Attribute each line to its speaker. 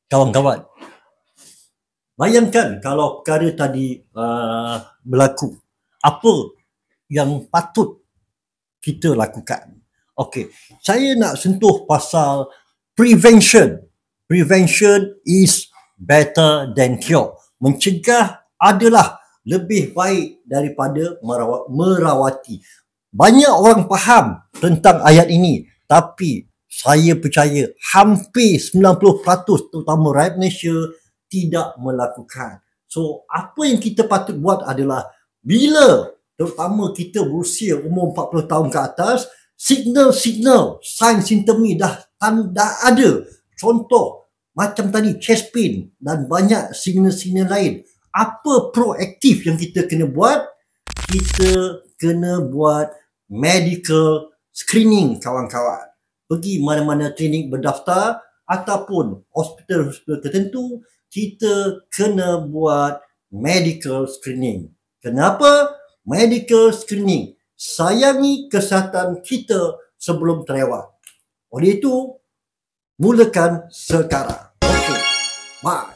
Speaker 1: Kawan-kawan, bayangkan kalau perkara tadi berlaku, apa yang patut kita lakukan? Okey, saya nak sentuh pasal prevention. Prevention is better than cure. Mencegah adalah lebih baik daripada merawati. Banyak orang faham tentang ayat ini, tapi saya percaya hampir 90% terutama rakyat Malaysia tidak melakukan. So, apa yang kita patut buat adalah bila terutama kita berusia umur 40 tahun ke atas, signal-signal, sign simptomi dah ada. Contoh, macam tadi chest pain dan banyak signal-signal lain. Apa proaktif yang kita kena buat? Kita kena buat medical screening, kawan-kawan. Pergi mana-mana klinik berdaftar ataupun hospital-hospital tertentu, kita kena buat medical screening. Kenapa? Medical screening. Sayangi kesihatan kita sebelum terlewat. Oleh itu, mulakan sekarang. Okey. Bye.